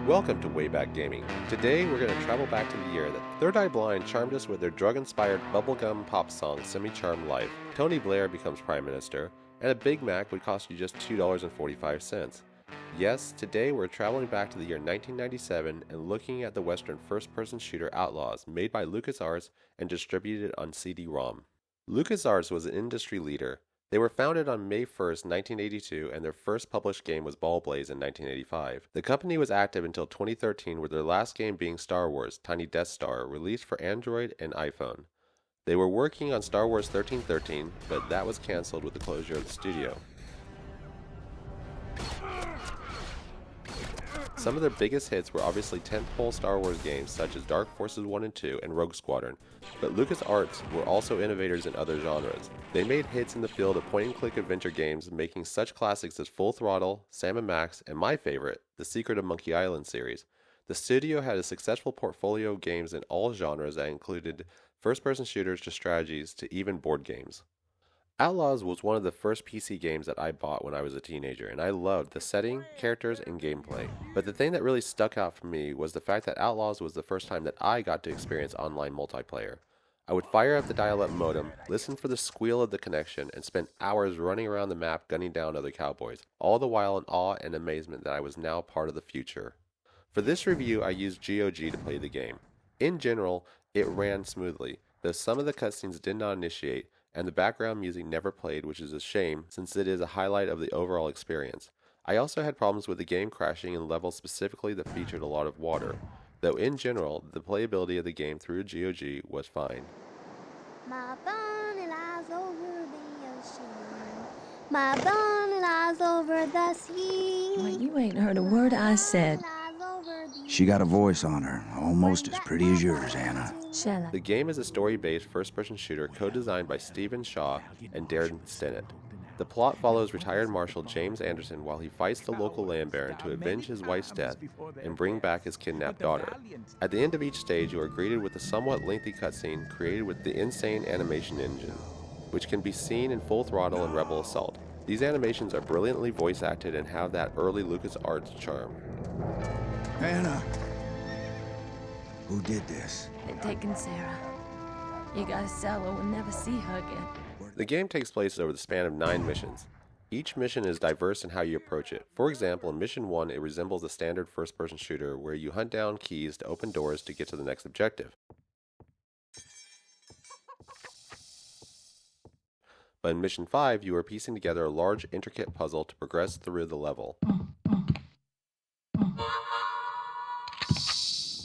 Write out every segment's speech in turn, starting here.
Welcome to Wayback Gaming. Today we're going to travel back to the year that Third Eye Blind charmed us with their drug-inspired bubblegum pop song Semi-Charmed Life, Tony Blair becomes Prime Minister, and a Big Mac would cost you just $2.45. Yes, today we're traveling back to the year 1997 and looking at the Western first-person shooter Outlaws, made by LucasArts and distributed on cd-rom. LucasArts was an industry leader. They were founded on May 1st, 1982, and their first published game was Ball Blaze in 1985. The company was active until 2013, with their last game being Star Wars: Tiny Death Star, released for Android and iPhone. They were working on Star Wars 1313, but that was cancelled with the closure of the studio. Some of their biggest hits were obviously tentpole Star Wars games such as Dark Forces 1 and 2 and Rogue Squadron, but LucasArts were also innovators in other genres. They made hits in the field of point-and-click adventure games, making such classics as Full Throttle, Sam & Max, and my favorite, The Secret of Monkey Island series. The studio had a successful portfolio of games in all genres that included first-person shooters to strategies to even board games. Outlaws was one of the first PC games that I bought when I was a teenager, and I loved the setting, characters, and gameplay. But the thing that really stuck out for me was the fact that Outlaws was the first time that I got to experience online multiplayer. I would fire up the dial-up modem, listen for the squeal of the connection, and spend hours running around the map gunning down other cowboys, all the while in awe and amazement that I was now part of the future. For this review, I used GOG to play the game. In general, it ran smoothly, though some of the cutscenes did not initiate, and the background music never played, which is a shame since it is a highlight of the overall experience. I also had problems with the game crashing in levels specifically that featured a lot of water, though in general, the playability of the game through GOG was fine. My bunny lies over the ocean. My bunny lies over the sea. Well, you ain't heard a word I said. She got a voice on her, almost as pretty as yours, Anna. Shall I? The game is a story-based first-person shooter co-designed by Stephen Shaw and Darren Stennett. The plot follows retired Marshal James Anderson while he fights the local land baron to avenge his wife's death and bring back his kidnapped daughter. At the end of each stage, you are greeted with a somewhat lengthy cutscene created with the insane animation engine, which can be seen in Full Throttle and Rebel Assault. These animations are brilliantly voice-acted and have that early LucasArts charm. Anna, who did this? They're taking Sarah. You gotta sell her, we'll never see her again. The game takes place over the span of 9 missions. Each mission is diverse in how you approach it. For example, in Mission 1, it resembles a standard first-person shooter where you hunt down keys to open doors to get to the next objective. But in Mission 5, you are piecing together a large, intricate puzzle to progress through the level.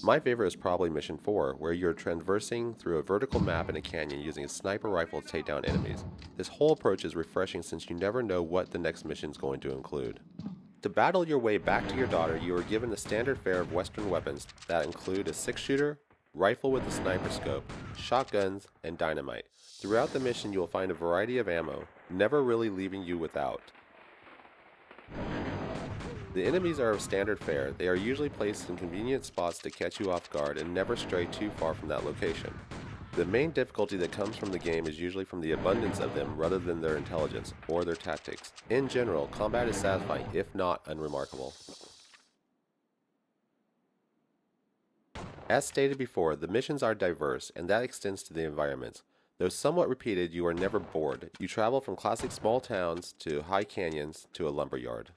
My favorite is probably Mission 4, where you're traversing through a vertical map in a canyon using a sniper rifle to take down enemies. This whole approach is refreshing since you never know what the next mission is going to include. To battle your way back to your daughter, you are given the standard fare of Western weapons that include a 6-shooter, rifle with a sniper scope, shotguns, and dynamite. Throughout the mission, you will find a variety of ammo, never really leaving you without. The enemies are of standard fare. They are usually placed in convenient spots to catch you off guard and never stray too far from that location. The main difficulty that comes from the game is usually from the abundance of them rather than their intelligence or their tactics. In general, combat is satisfying, if not unremarkable. As stated before, the missions are diverse, and that extends to the environments. Though somewhat repeated, you are never bored. You travel from classic small towns to high canyons to a lumberyard.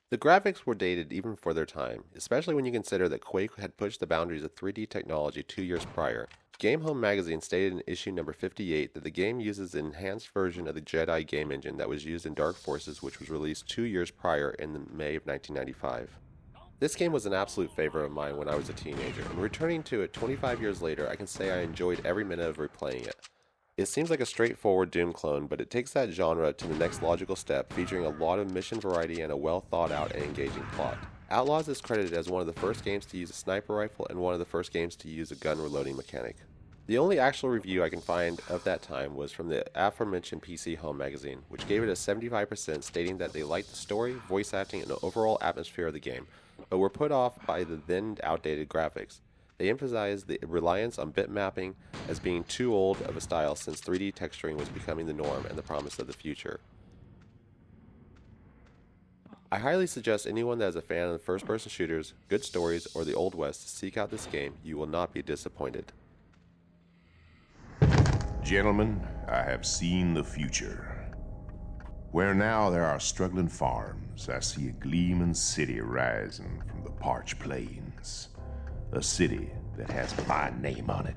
The graphics were dated even for their time, especially when you consider that Quake had pushed the boundaries of 3D technology 2 years prior. Game Home magazine stated in issue number 58 that the game uses an enhanced version of the Jedi game engine that was used in Dark Forces, which was released 2 years prior in May of 1995. This game was an absolute favorite of mine when I was a teenager, and returning to it 25 years later, I can say I enjoyed every minute of replaying it. It seems like a straightforward Doom clone, but it takes that genre to the next logical step, featuring a lot of mission variety and a well thought out and engaging plot. Outlaws is credited as one of the first games to use a sniper rifle and one of the first games to use a gun reloading mechanic. The only actual review I can find of that time was from the aforementioned PC Home magazine, which gave it a 75%, stating that they liked the story, voice acting, and the overall atmosphere of the game, but were put off by the then outdated graphics. They emphasized the reliance on bit mapping as being too old of a style since 3D texturing was becoming the norm and the promise of the future. I highly suggest anyone that is a fan of first-person shooters, good stories, or the Old West to seek out this game. You will not be disappointed. Gentlemen, I have seen the future. Where now there are struggling farms, I see a gleaming city rising from the parched plains. A city that has my name on it.